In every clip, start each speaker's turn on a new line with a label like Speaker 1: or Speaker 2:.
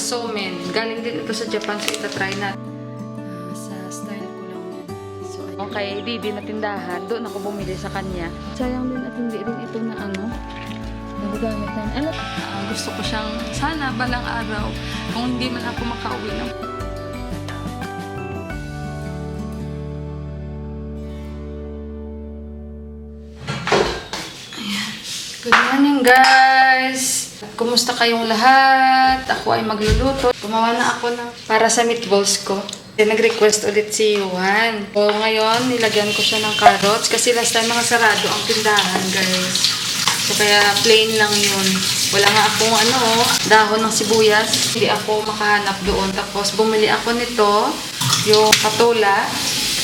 Speaker 1: Somen. Galing din ito sa Japan, so itatry natin. Sa style ko lang yan. So, okay, Bibi na tindahan. Doon ako bumili sa kanya. Sayang din at hindi rin ito na nagagamit na. Gusto ko siyang, sana balang araw, kung hindi man ako makauwi ng Good morning, guys! Kumusta kayong lahat? Ako ay magluluto. Gumawa na ako para sa meatballs ko. Nag-request ulit si Juan. So, ngayon, nilagyan ko siya ng carrots kasi last time mga sarado ang tindahan, guys. So, kaya plain lang yun. Wala nga akong dahon ng sibuyas. Hindi ako makahanap doon. Tapos, bumili ako nito, yung patula.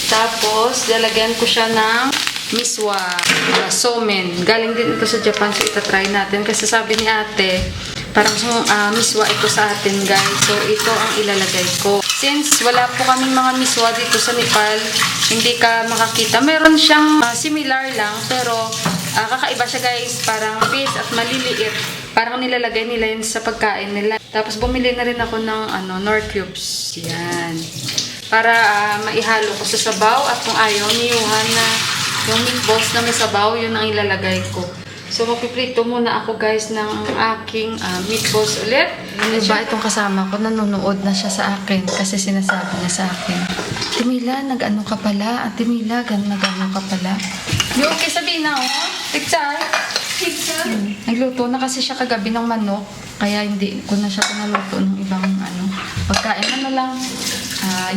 Speaker 1: Tapos, lalagyan ko siya ng miswa, somen. Galing din ito sa Japan, so itatry natin. Kasi sabi ni ate, parang miswa ito sa atin, guys. So, ito ang ilalagay ko. Since wala po kaming mga miswa dito sa Nepal, hindi ka makakita. Meron siyang similar lang, pero kakaiba siya, guys. Parang fish at maliliit. Parang nilalagay nila yun sa pagkain nila. Tapos, bumili na rin ako ng Nor cubes. Yan. Para maihalo ko sa sabaw. At kung ayaw ni Johan na yung meatballs na may sabaw, yun ang ilalagay ko. So, magpiprito muna ako, guys, ng aking meatballs ulit. Ano ba itong kasama ko? Nanonood na siya sa akin kasi sinasabi niya sa akin, Timila, nag-ano ka pala? Ate Mila, nag-ano ka pala? Yung okay, sabihin na, Tikchay. Nagluto na kasi siya kagabi ng manok, kaya hindi ko na siya pinaluto ng ibang pagkain.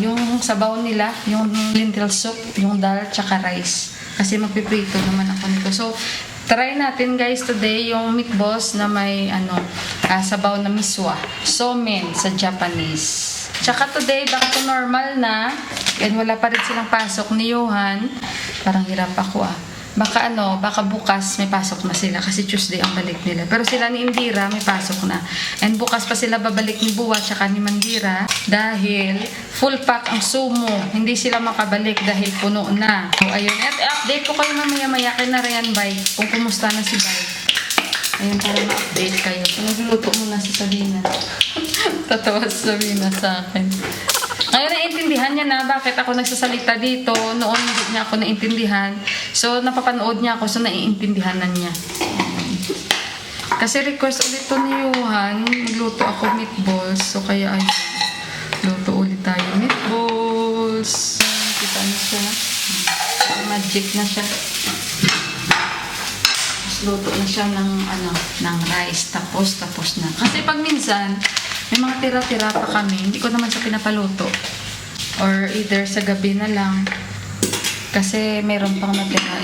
Speaker 1: Yung sabaw nila, yung lentil soup, yung dal, tsaka rice. Kasi magpiprito naman ako nito. So, try natin, guys, today yung meatballs na may sabaw na miswa. Somen sa Japanese. Tsaka today, back to normal na. And wala pa rin silang pasok ni Johan. Parang hirap ako Baka bukas may pasok na sila kasi Tuesday ang balik nila. Pero sila ni Indira may pasok na. And bukas pa sila babalik ni Buwa tsaka ni Mandira dahil full pack ang sumo. Hindi sila makabalik dahil puno na. So ayun, at update ko kayo mamaya-maya kay na Ryan Bay kung kumusta na si Bay. Ayun, para ma-update kayo. So nagluluto muna si Sabina. Tatawa si Sabina sa akin. Ngayon, naiintindihan niya na bakit ako nagsasalita dito. Noon, hindi niya ako naintindihan. So, napapanood niya ako. So, naiintindihan na niya. Kasi request ulit to ni Johan. Magluto ako meatballs. So, kaya ay luto ulit tayo meatballs. Kita niyo siya. Magic na siya. Tapos, luto na siya ng rice. Tapos na. Kasi pag minsan, may mga tira-tira pa kami. Hindi ko naman siya pinapaluto. Or either sa gabi na lang. Kasi meron pang natira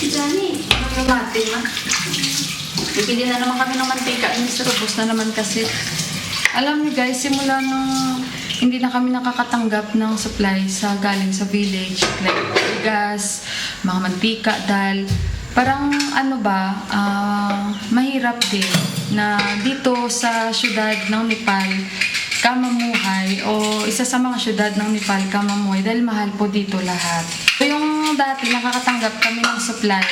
Speaker 1: Si Johnny, ano natin Bibili na naman kami ng mantika. Ubos na naman kasi. Alam niyo, guys, simula nung hindi na kami nakakatanggap ng supply galing sa village. Like gas, mga mantika, dal. Parang mahirap din na dito sa syudad ng Nepal kamamuhay o isa sa mga syudad ng Nepal kamamuhay dahil mahal po dito lahat. So yung dati nakakatanggap kami ng supply,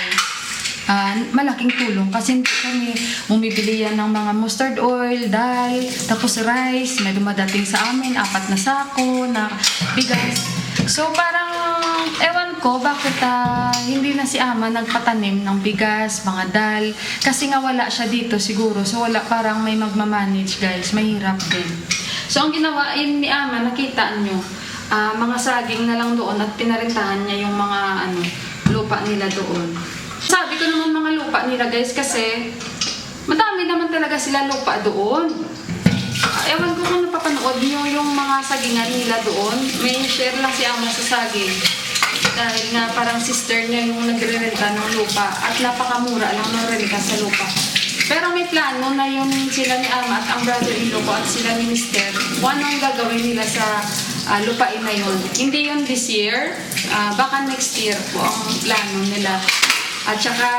Speaker 1: malaking tulong kasi hindi kami bumibili yan ng mga mustard oil, dal, tapos rice, may dumadating sa amin, 4 na sako na bigas. So parang ewan ko bakit hindi na si Ama nagpatanim ng bigas, mga dal. Kasi nga wala siya dito siguro. So wala, parang may magmamanage, guys. Mahirap din. So ang ginawa ni Ama, nakita nyo, mga saging na lang doon at pinarintahan niya yung mga lupa nila doon. Sabi ko naman mga lupa nila, guys, kasi madami naman talaga sila lupa doon. Ewan ko kung napapanood nyo yung mga sagingan nila doon. May share lang si Ama sa saging. Dahil nga parang sister niya yung nagre-renta ng lupa. At napakamura lang ng renta sa lupa. Pero may plano na yung sila ni Ama at ang brother-in-law ko at sila ni Mister. Ang gagawin nila sa lupain na yun. Hindi yun this year. Baka next year po ang plano nila. At saka,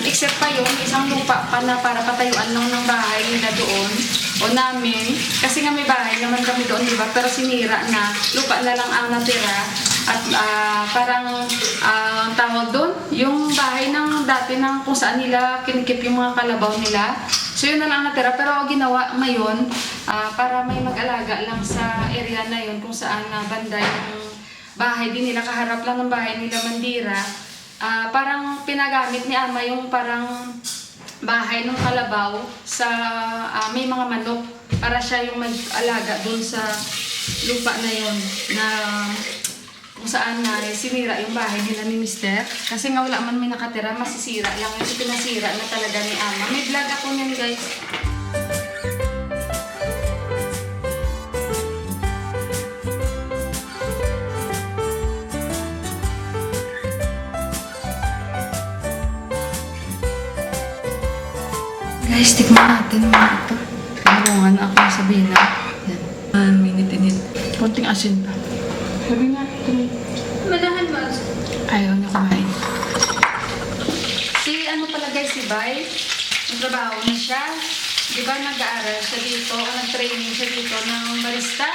Speaker 1: except pa yun, isang lupa pa na para patayuan lang ng bahay nila doon o namin. Kasi nga may bahay naman kami doon, di ba? Pero sinira na, lupa na lang ang natira. At parang tawag doon, yung bahay ng dati ng kung saan nila kinikip yung mga kalabaw nila. So yun na lang natira. Pero ginawa ngayon, para may mag-alaga lang sa area na yun kung saan banda yung bahay din nila, kaharap lang ng bahay nila Mandira. Parang pinagamit ni Ama yung parang bahay ng kalabaw sa may mga manok para siya yung mag-alaga dun sa lupa na yun na kung saan sinira yung bahay nila ni Mister. Kasi nga wala man may nakatira, masisira lang. Kasi pinasira na talaga ni Ama. May vlog ako niyan, guys. Guys, tikman natin mga ito. Tinulungan ako sabihin na. Yan. Minute-init. Konting asin pa. Sabi nga,
Speaker 2: Malahan ba?
Speaker 1: ayaw niya kumain. Si ano pala guys, si Bay, nagtrabaho na siya. Di ba nag-aaral siya dito, o nag-training siya dito ng barista?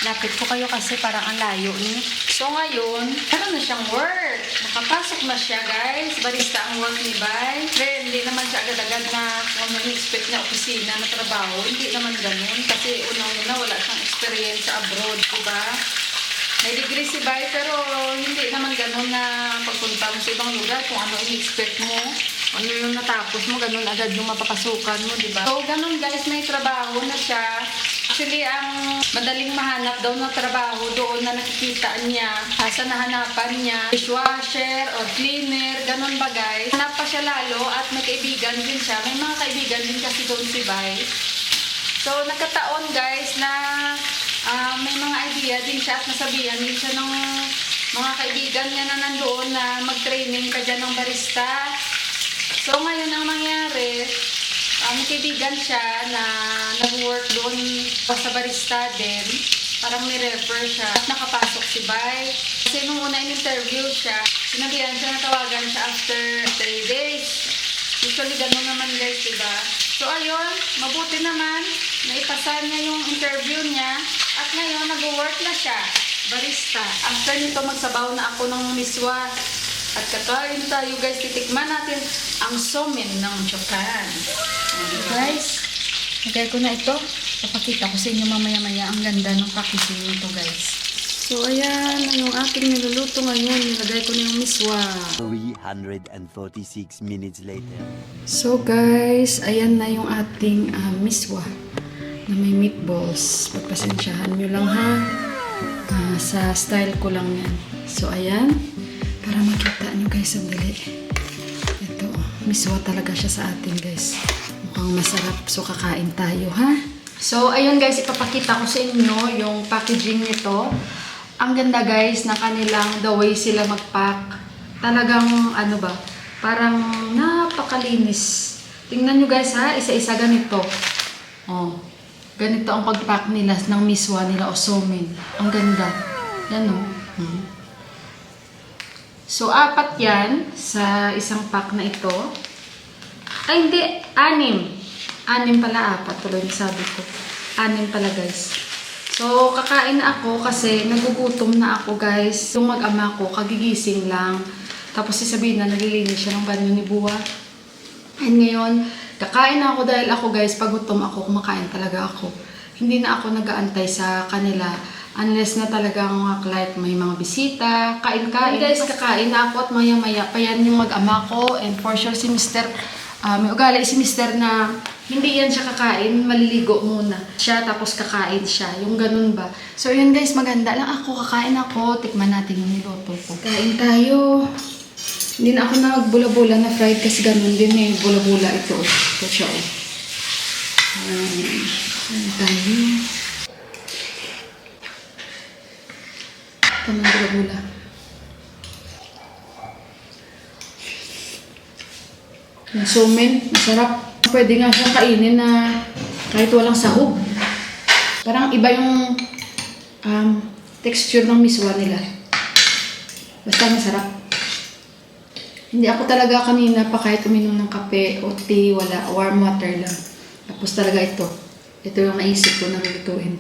Speaker 1: Lapit ko kayo kasi parang ang layo niyo. So ngayon, meron na siyang work. Nakapasok na siya guys. Barista ang work ni Bay. Pero hindi naman siya agad-agad na kung ano expect na opisina na trabaho. Hindi naman ganun. Kasi unang-una wala siyang experience sa abroad. Diba? May degree si Bay pero hindi naman ganun na pagpunta mo sa ibang lugar kung ano in-expect mo. Ano yung natapos mo, ganun agad yung mapapasukan mo, di ba? So, ganun guys, may trabaho na siya. Actually, ang madaling mahanap daw na trabaho doon na nakikita niya, sa nahanapan niya, dishwasher or cleaner, ganun ba guys? Hanap pa siya lalo at may kaibigan din siya. May mga kaibigan din kasi doon si Bay. So, nagkataon guys na may mga idea din siya at nasabihan din siya ng mga kaibigan niya na nandoon na mag-training ka dyan ng barista. So ngayon ang nangyari, may kaibigan siya na nag-work doon sa barista din. Parang ni-refer siya at nakapasok si Bay. Kasi nung una in-interview siya, sinabihan siya na tawagan siya after 3 days. Usually gano'n naman guys, diba? So ayun, mabuti naman, naipasa niya yung interview niya at ngayon nag-work na siya, barista. After nito magsabaw na ako ng miswa at kakain tayo guys, titikman natin ang somen ng Japan. Okay, guys, lagay ko na ito. Papakita ko sa inyo mamaya-maya ang ganda ng packaging nito guys. So ayan, yung aking niluluto ngayon, nilagay ko na yung miswa.
Speaker 3: 346 minutes later.
Speaker 1: So guys, ayan na yung ating miswa na may meatballs. Pagpasensyahan nyo lang ha. Sa style ko lang yan. So ayan, para makita nyo guys ang dali. Ito, miswa talaga siya sa atin guys. Mukhang masarap. So kakain tayo ha. So ayun guys, ipapakita ko sa inyo yung packaging nito. Ang ganda guys na kanilang the way sila mag-pack. Talagang ano ba, parang napakalinis. Tingnan nyo guys ha, isa-isa ganito. Oh, ganito ang pag-pack nila ng miswa nila o somen. Ang ganda. Yan o. So, 4 yan sa isang pack na ito. Ay hindi, 6. 6 pala, 4. Tuloy na sabi ko. 6 pala guys. So, kakain na ako kasi nagugutom na ako guys. Yung mag-ama ko, kagigising lang. Tapos sasabihin na nalilinis siya ng banyo ni Buwa. And ngayon, kakain na ako dahil ako guys, pag gutom ako, kumakain talaga ako. Hindi na ako nag-aantay sa kanila. Unless na talagang like may mga bisita, kain-kain. Guys, kakain na ako at maya-maya pa yan yung mag-ama ko. And for sure si Mr. May ugali si Mr. na hindi yan siya kakain, maliligo muna siya tapos kakain siya, yung ganun ba. So yun guys, maganda lang ako, kakain ako, tikman natin yung niluto ko. Kain tayo. Hindi na ako nagbula-bula na fried kasi ganun din eh, bula-bula ito. Ito siya oh. Kain tayo. Ito ng bula-bula. Yung somen, masarap. Pwede nga siyang kainin na kahit walang sahog. Parang iba yung texture ng miswa nila. Basta masarap. Hindi ako talaga kanina pa kahit uminom ng kape o tea, wala, warm water lang. Tapos talaga ito. Ito yung naisip ko na lulutuin.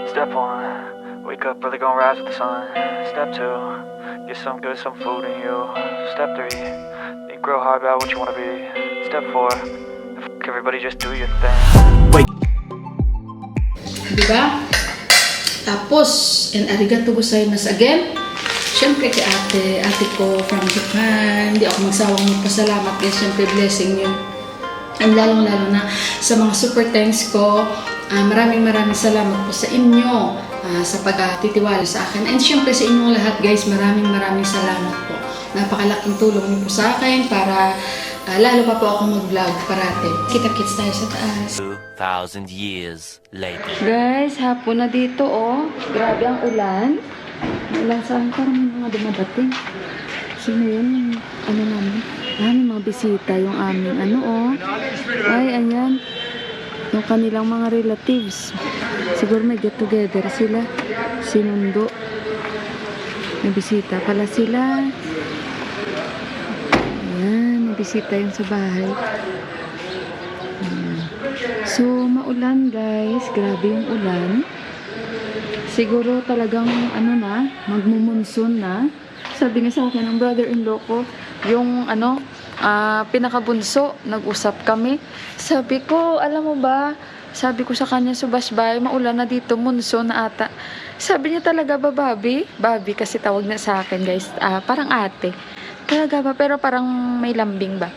Speaker 4: Step 1, wake up early, gonna rise with the sun. Step 2, get some good, some food in you. Step 3, think real hard about what you wanna be. Step step 4. Everybody just do your thing.
Speaker 1: Diba? Tapos, and arigato gozaimasu again. Siyempre kay ate ko from Japan. Hindi ako magsawang magpasalamat guys. Siyempre blessing yun. And lalong-lalo na sa mga super thanks ko. Maraming salamat po sa inyo sa pagtitiwala sa akin. And siyempre sa inyong lahat guys, maraming salamat po. Napakalaking tulong niyo po sa akin para lalo pa po ako mag-vlog parate. Kita-kits tayo sa taas.
Speaker 3: 2,000 years later.
Speaker 1: Guys, hapon na dito oh. Grabe ang ulan. Ulan saan parang may mga dumadating. Sino yun? Ano namin? May mga bisita yung aming ano oh. Ay, ayan. Yung kanilang mga relatives. Siguro may get together sila. Sinundo. May bisita pala sila. Ayan, may bisita yung sa bahay. Ayan. So, maulan guys. Grabe yung ulan. Siguro talagang ano na, magmumonsoon na. Sabi nga sa akin ng brother-in-law ko, yung ano, pinakabunso, nag-usap kami. Sabi ko, alam mo ba, sabi ko sa kanya, Subasbay, maulan na dito, monsoon na ata. Sabi niya talaga ba, Bobby? Bobby kasi tawag na sa akin guys, parang ate. Talaga ba, pero parang may lambing ba?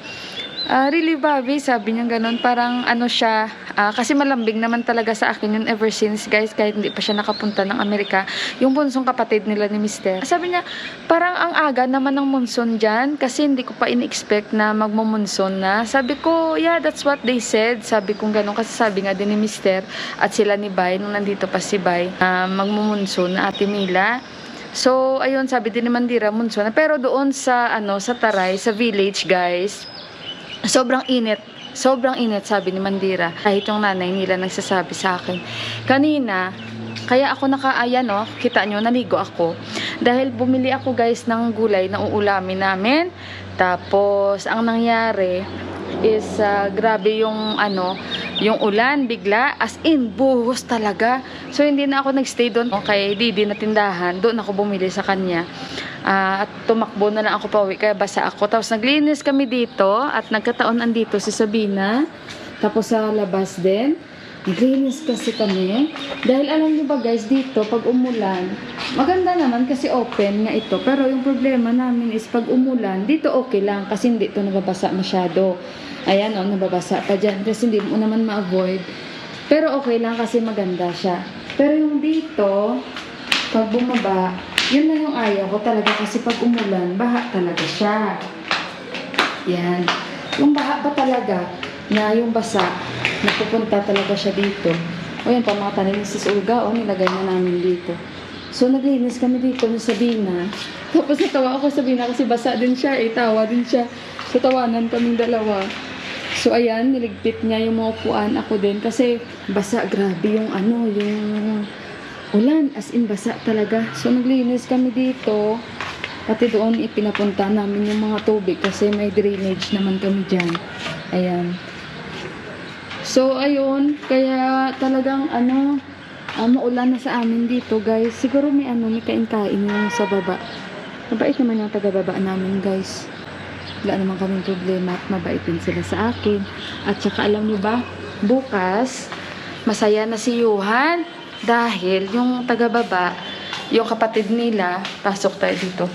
Speaker 1: Really, Bobby, sabi niya ganun, parang ano siya, kasi malambing naman talaga sa akin yun ever since, guys, kahit hindi pa siya nakapunta ng Amerika, yung bunsong kapatid nila ni Mister. Sabi niya, parang ang aga naman ng monsoon dyan, kasi hindi ko pa in-expect na magmumonsoon na. Sabi ko, yeah, that's what they said. Sabi ko ganun, kasi sabi nga din ni Mister, at sila ni Bay, nung nandito pa si Bay, magmumonsoon na Ate Mila. So, ayun, sabi din ni Mandira, monsoon na. Pero doon sa, sa Taray, sa village, guys, sobrang init sabi ni Mandira. Kahit yung nanay nila nagsasabi sa akin kanina, kaya ako kita nyo, naligo ako dahil bumili ako guys ng gulay na uulamin namin. Tapos ang nangyari is grabe yung yung ulan bigla, as in buhos talaga. So hindi na ako nagstay doon kay Didi na tindahan, doon ako bumili sa kanya. At tumakbo na lang ako pauwi kaya basa ako. Tapos naglinis kami dito at nagkataon andito si Sabina. Tapos sa labas din naglinis kasi kami dahil alam niyo ba guys, dito pag umulan maganda naman kasi open nga ito, pero yung problema namin is pag umulan dito okay lang kasi hindi ito nababasa masyado. Ayan o, nababasa pa dyan kasi hindi mo naman ma-avoid, pero okay lang kasi maganda siya. Pero yung dito pag bumaba, yun na yung ayaw ko talaga kasi pag umulan, baha talaga siya. Yan. Yung baha pa talaga na yung basa, napupunta talaga siya dito. O yan, pamatanin ni Sis Olga, nilagay na namin dito. So, naglinis kami dito ni Sabina. Tapos natawa ako Sabina kasi basa din siya, tawa din siya. So, tawanan kaming dalawa. So, ayan, niligpit niya yung mga upuan. Ako din kasi basa, grabe yung yung ulan, as in basa talaga. So naglinis kami dito, pati doon ipinapunta namin yung mga tubig kasi may drainage naman kami dyan. Ayan. So ayun, kaya talagang maulan na sa amin dito guys. Siguro may may kain-kain yung sa baba. Mabait naman yung taga-baba namin guys. Wala naman kaming problema at mabait din sila sa akin. At saka alam niyo ba, bukas masaya na si Johan. Dahil yung taga-baba, yung kapatid nila, pasok tayo dito,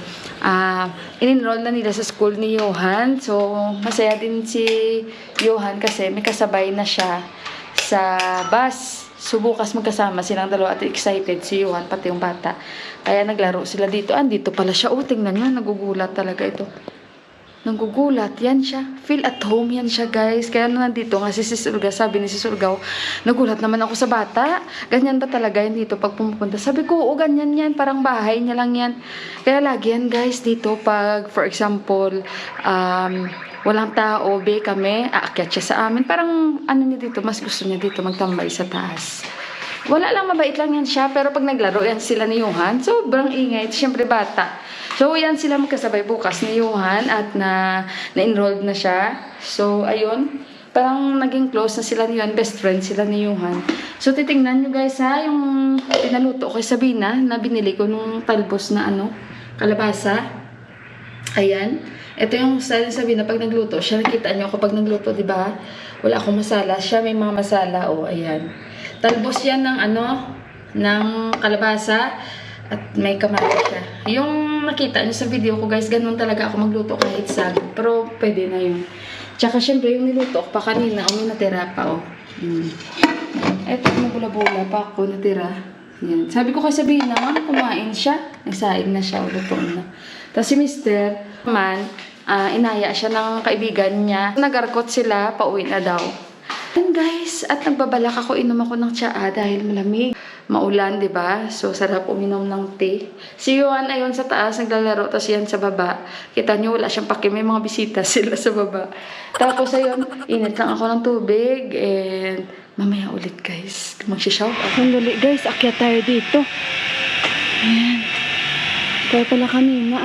Speaker 1: in-enroll na nila sa school ni Johan. So, masaya din si Johan kasi may kasabay na siya sa bus. So, bukas magkasama silang dalawa at excited si Johan, pati yung bata. Kaya naglaro sila dito. Dito pala siya. Tingnan nyo, nagugulat talaga ito. Nagugulat, yan siya. Feel at home yan siya guys. Kaya nandito nga si Sis Olga, sabi ni Sis Olga, nagulat naman ako sa bata. Ganyan ba talaga yan dito pag pumupunta? Sabi ko, oo ganyan yan, parang bahay niya lang yan. Kaya lagi yan guys dito pag for example, walang tao, kami, aakyat siya sa amin. Parang niya dito, mas gusto niya dito magtambay sa taas. Wala lang, mabait lang yan siya. Pero pag naglaro yan sila ni Johan, sobrang ingay. Siyempre bata. So, yan sila magkasabay bukas ni Johan at na-enrolled na siya. So, ayun. Parang naging close na sila ni Johan. Best friend sila ni Johan. So, titingnan nyo guys yung pinaluto ko kay Sabina na binili ko nung talbos na kalabasa. Ayan. Ito yung style ni Sabina pag nagluto. Siya, nakita niyo ako pag nagluto, di ba? Wala akong masala. Siya may mga masala. O, ayan. Talbos yan ng ng kalabasa at may kamatis siya. Yung nakita niyo sa video ko, guys, ganun talaga ako magluto kahit sag. Pero pwede na yun. Tsaka syempre yung niluto ko pa kanina, may natira pa, Eto, nabula-bula pa ako natira. Yan. Sabi ko kay Sabina, kumain siya. Nagsaing na siya, luto na. Tapos si Mr. man, inaya siya ng kaibigan niya. Nagarkot sila, pauwi na daw. And guys, at nagbabalak ako, inom ako ng tsaa dahil malamig. Maulan, di ba? So, sarap uminom ng tea. Si Yuan ayon sa taas, naglalaro. Tapos yan sa baba. Kita nyo, wala siyang pake. May mga bisita sila sa baba. Tapos ayun, init lang ako ng tubig. And mamaya ulit, guys. Magsishout out. Sandali, guys. Akyat tayo dito. Ayan. Kaya pala kanina,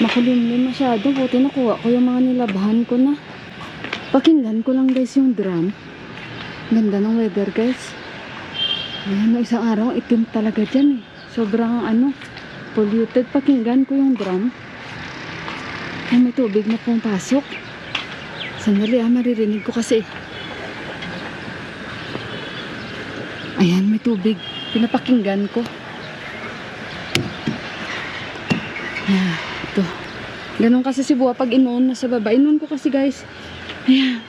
Speaker 1: makulimlim masyado. Buti nakuha ko yung mga nilabhan ko na. Pakinggan ko lang, guys, yung drum. Ganda ng weather, guys. Ayan, no, isang araw, itim talaga dyan Sobrang, polluted. Pakinggan ko yung drum. Ay, may tubig na pumapasok. Sandali, maririnig ko kasi. Ayan, may tubig. Pinapakinggan ko. Ayan, ito. Ganon kasi si Buwa pag inon, nasa baba. Inon ko kasi, guys. Ayan.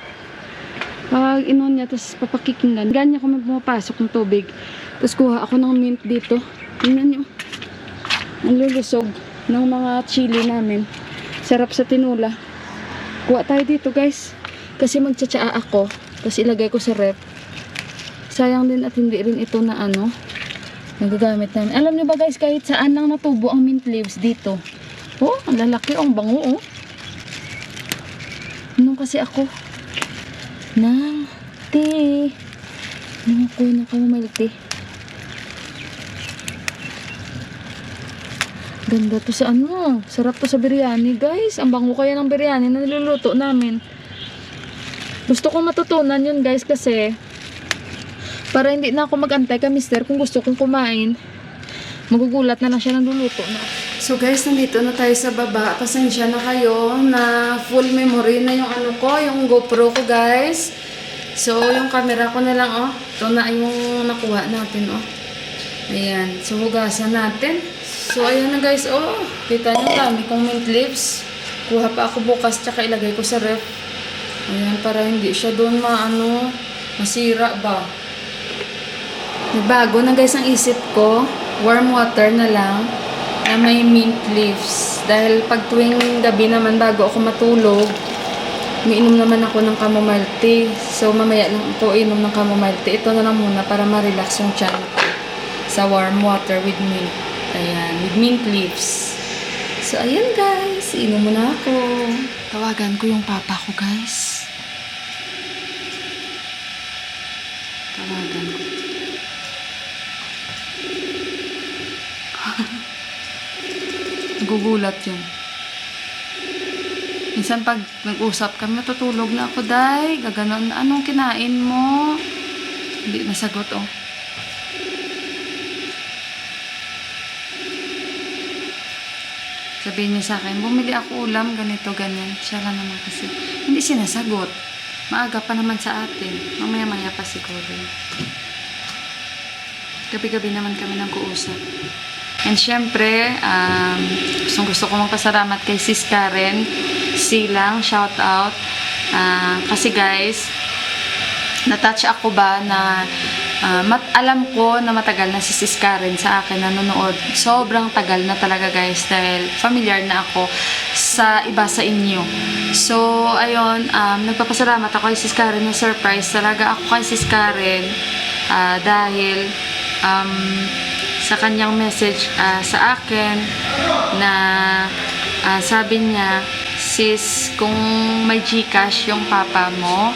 Speaker 1: Pag inon niya, tapos papakikinggan. Ganyan ko may pumapasok ng tubig. Tapos kuha ako ng mint dito. Tingnan nyo. Ang lulusog ng mga chili namin. Sarap sa tinula. Kuha tayo dito, guys. Kasi magtsatsaa ako. Tapos ilagay ko sa rep. Sayang din at hindi rin ito na nagagamit namin. Alam nyo ba, guys, kahit saan lang natubo ang mint leaves dito. Oh, ang lalaki. Ang bango, Ano kasi ako? Ng tea. Nangakuha na chamomile tea. Ganda to sa sarap to sa biryani, guys. Ang bango kaya ng biryani na niluluto namin. Gusto kong matutunan yun, guys, kasi para hindi na ako mag-antay kay mister kung gusto kong kumain. Magugulat na lang siya ng luluto na. So guys, nandito na tayo sa baba. Pasensya na kayo na full memory na yung yung GoPro ko, guys. So, yung camera ko na lang, Ito na yung nakuha natin, Ayan. So, hugasan natin. So, ayan na, guys, Kita nyo, dami kong mint leaves. Kuha pa ako bukas, tsaka ilagay ko sa ref. Ayan, para hindi siya doon masira ba. Bago na, guys, ang isip ko. Warm water na lang na may mint leaves. Dahil pag tuwing gabi naman bago ako matulog, umiinom naman ako ng chamomile tea. So, mamaya lang ako inom ng chamomile tea. Ito na lang muna para ma-relax yung tiyan ko. Sa warm water with mint. Ayan, with mint leaves. So, ayan, guys. Inom muna ako. Tawagan ko yung papa ko, guys. Tawagan ko. Nagugulat yun. Minsan pag nag-usap kami, natutulog na ako, day. Gaganon, anong kinain mo? Hindi nasagot, Sabihin niya sa akin, bumili ako ulam, ganito, ganyan. Siya lang naman kasi. Hindi sinasagot. Maaga pa naman sa atin. Mamaya-maya pa siguro. Gabi-gabi naman kami nag-uusap. And syempre, gusto ko magpasalamat kay Sis Karen Silang, shout out. Kasi guys, natouch ako ba na alam ko na matagal na si Sis Karen sa akin nanonood. Sobrang tagal na talaga, guys, dahil familiar na ako sa iba sa inyo. So, ayun, nagpapasalamat ako kay Sis Karen na surprise talaga ako kay Sis Karen dahil sa kanyang message sa akin na sabi niya, sis, kung may GCash yung papa mo,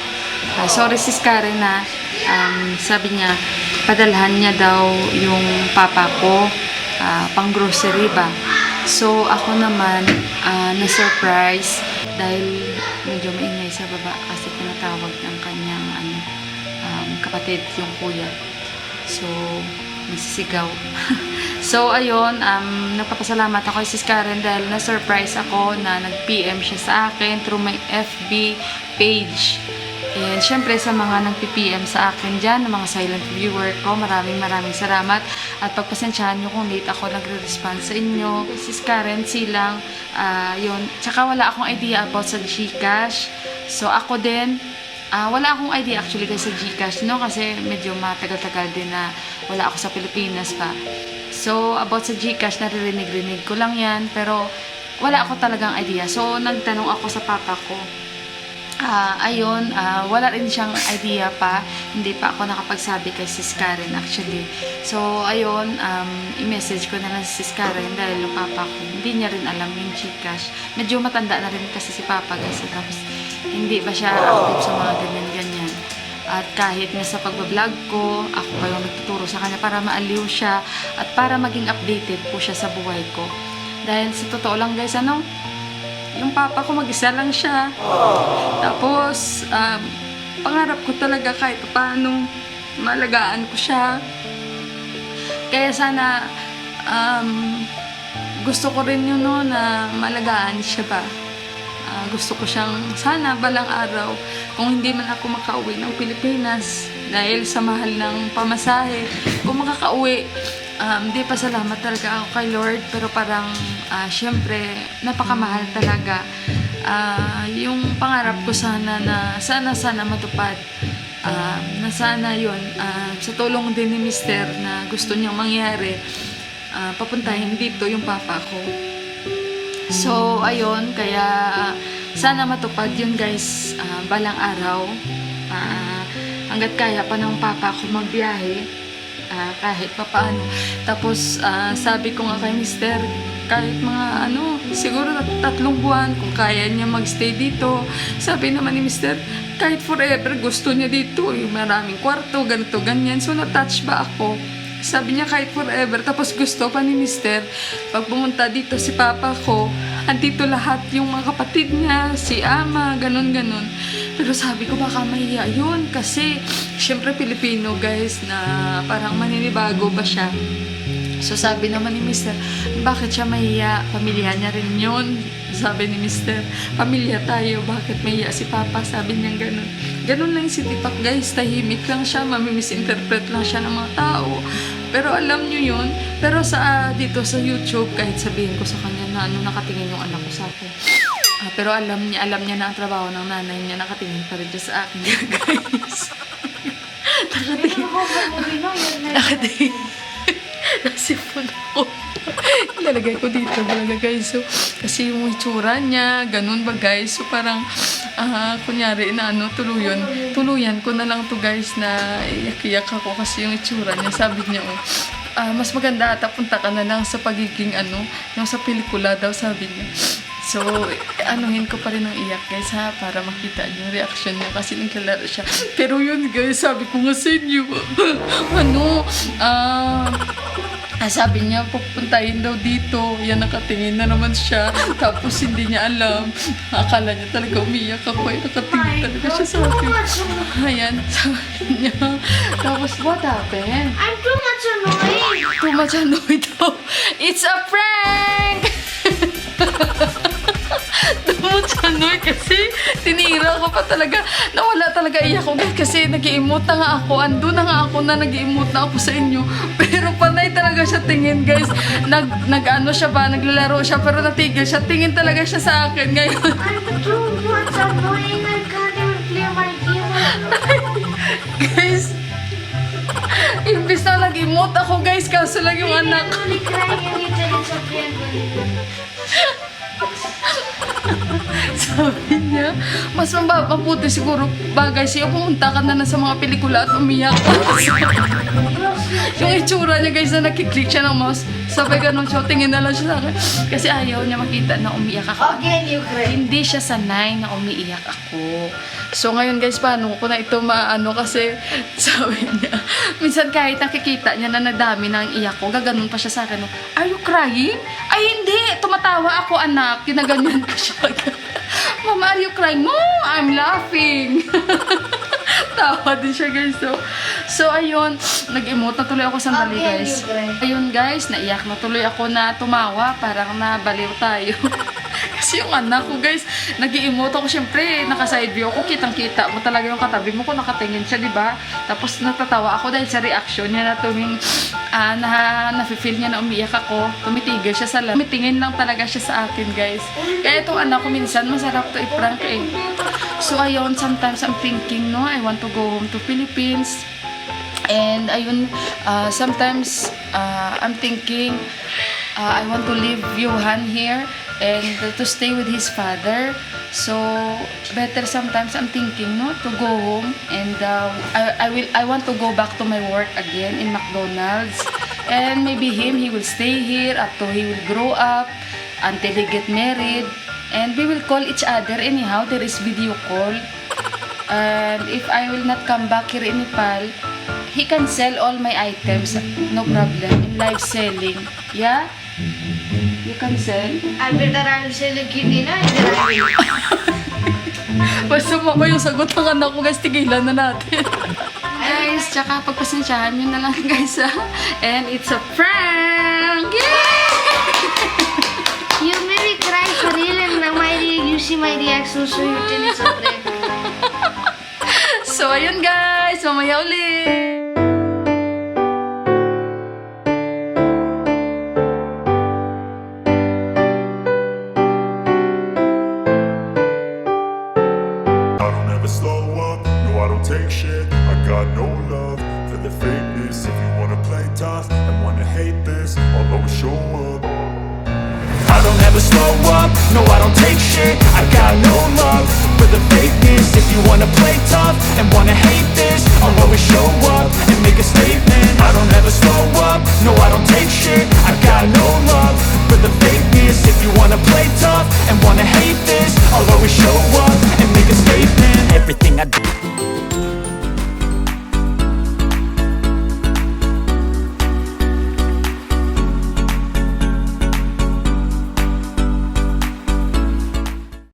Speaker 1: sorry Sis Karen na sabi niya, padalhan niya daw yung papa ko pang grocery ba. So ako naman na-surprise dahil medyo maingay sa baba kasi tinatawag ng kanyang kapatid, yung kuya. So, nasisigaw. So, ayun, nagpapasalamat ako kay Sis Karen dahil na-surprise ako na nag-PM siya sa akin through my FB page. And syempre sa mga nag-PM sa akin dyan, ng mga silent viewer ko, maraming salamat. At pagpasensyahan nyo kung late ako nagre-respond sa inyo. Sis Karen, silang, yun. Tsaka wala akong idea about sa Gcash. So ako din, wala akong idea actually guys sa Gcash, no? Kasi medyo matagal-tagal din na wala ako sa Pilipinas pa. So about sa Gcash, naririnig-rinig ko lang yan. Pero wala ako talagang idea. So nagtanong ako sa papa ko. Ayun, wala rin siyang idea pa. Hindi pa ako nakapagsabi kay Sis Karen actually. So, ayun, i-message ko na lang si Sis Karen dahil yung papa ko, hindi niya rin alam yung Gcash. Medyo matanda na rin kasi si papa guys. Tapos, hindi ba siya active sa mga ganyan-ganyan. At kahit nga sa pagbablog ko, ako pa yung nagtuturo sa kanya para maaliw siya at para maging updated po siya sa buhay ko. Dahil sa totoo lang guys, yung papa ko mag-isa lang siya. Tapos, pangarap ko talaga kahit paano malagaan ko siya. Kaya sana, gusto ko rin yun, no, na malagaan siya ba. Gusto ko siyang, sana balang araw, kung hindi man ako makauwi ng Pilipinas, dahil sa mahal ng pamasahe, kung makakauwi, di pa salamat talaga ako kay Lord, pero parang syempre napakamahal talaga. Yung pangarap ko sana na sana matupad, na sana yun, sa tulong din ni Mister na gusto niyang mangyari, papuntahin dito yung papa ko. So ayun, kaya sana matupad yun guys, balang araw, hanggat kaya pa ng papa ko magbiyahe, kahit pa paano. Tapos sabi ko nga kay Mister, kahit mga siguro 3 buwan kung kaya niya magstay dito. Sabi naman ni Mister, kahit forever gusto niya dito, maraming kwarto, ganito, ganyan. So na-touch ba ako? Sabi niya kahit forever. Tapos gusto pa ni Mister, pag pumunta dito si papa ko, andito lahat yung mga kapatid niya, si ama, ganun. Pero sabi ko baka mahiya yun kasi syempre Pilipino guys na parang maninibago ba siya. So sabi naman ni Mister, bakit siya mahiya? Pamilya niya rin yun. Sabi ni Mister, pamilya tayo, bakit mahiya si papa? Sabi niya ganun. Ganun lang si Tipak guys, tahimik lang siya, mamimisinterpret lang siya ng mga tao. Pero alam niyo yun. Pero dito sa YouTube, kahit sabihin ko sa kanya na nakatingin yung anak ko sa akin. Pero alam niya na ang trabaho ng nanay niya, nakatingin pa rin siya sa akin guys. Nakatingin. Nasipon ako. Ilalagay ko dito talaga guys. So, kasi yung itsura niya, ganun ba guys. So parang, kunyari na tuluyan ko na lang to guys na iyak-iyak ako kasi yung itsura niya. Sabi niya, mas maganda ata punta ka na lang sa pagiging yung sa pelikula daw, sabi niya. So, anuhin ko pa rin ng iyak guys ha, para makita niyo yung reaction niya kasi naglalaro siya. Pero yun guys, sabi ko nga sa inyo, sabi niya, pupuntahin daw dito. Yan, nakatingin na naman siya. Tapos hindi niya alam. Akala niya talaga umiyak ako. Nakatingin talaga siya sa akin. Ayan, sabi niya. Tapos, what happened?
Speaker 2: I'm too much annoyed.
Speaker 1: Too much annoyed daw. It's a prank! Too much annoyed kasi tinira ko pa talaga. Nawala talaga iyak ko kasi nag-i-emote na nga ako. Ando na nga ako na nag-i-emote na ako sa inyo. Pero panay talaga siya tingin guys. Nag-ano siya ba? Naglalaro siya pero natigil siya. Tingin talaga siya sa akin ngayon.
Speaker 2: I'm too much annoying. I can't even play my game.
Speaker 1: Guys, imbis na nag-emote ako guys. Kaso lang yung anak.
Speaker 2: I'm really crying and you said it's okay. I'm really
Speaker 1: Sabi niya, mas mabuti siguro bagay siya pumunta ka na sa mga pelikula at umiyak. Yung itsura niya guys na nakiklik siya ng mouse, sabay ganun siya, tingin na lang siya sa akin. Kasi ayaw niya makita na umiyak ako.
Speaker 2: Again, you cry.
Speaker 1: Hindi siya sanay na umiiyak ako. So ngayon guys, paano ko na ito maano kasi sabi niya, minsan kahit nakikita niya na nadami ng iyak ko, gaganon pa siya sa akin. Are you crying? Ay hindi, tumatawa ako anak. Kinaganyan ko siya. Mama, are you crying? No, I'm laughing. Tawa din siya guys. So ayun, nag-emote na tuloy ako sandali guys. Ayun guys, naiyak na tuloy ako na tumawa. Parang nabaliw tayo. Kasi yung anak ko guys, nag-emote ako syempre, naka-side view ako, kitang-kita mo talaga yung katabi mo kung nakatingin siya, di ba? Tapos natatawa ako dahil sa reaction niya na tuwing nafe-feel niya na umiyak ako, tumitigil siya sa tumitingin lang talaga siya sa akin guys. Kaya itong anak ko minsan, masarap to i-prank eh. So ayun, sometimes I'm thinking, no, I want to go home to Philippines. And ayun, sometimes I'm thinking, I want to leave Johan here and to stay with his father. So better sometimes I'm thinking no to go home and I want to go back to my work again in McDonald's, and maybe he will stay here up to he will grow up until he get married, and we will call each other anyhow. There is video call, and if I will not come back here in Nepal, he can sell all my items, no problem, in live selling. Yeah? You can sell?
Speaker 2: I better I'll sell a kitty na.
Speaker 1: Basta mama yung sagot ng anak ko guys, tigilan na natin. Guys, tsaka pagpasensyahan nyo na lang guys ha. And it's a prank! Yay!
Speaker 2: You made me cry for real and you see my reaction so you tell it's a prank.
Speaker 1: So ayun guys, mamaya ulit!
Speaker 5: I don't ever slow up, no I don't take shit. I got no love for the fakeness. If you wanna play tough and wanna hate this, I'll always show up.
Speaker 6: I don't ever slow up, no I don't take shit. I got no love for the fakeness. If you wanna play tough and wanna hate this, I'll always show up and make a statement. I don't ever slow up, no I don't take shit. I got no love for the fakeness. If you wanna play tough and wanna hate this, I'll always show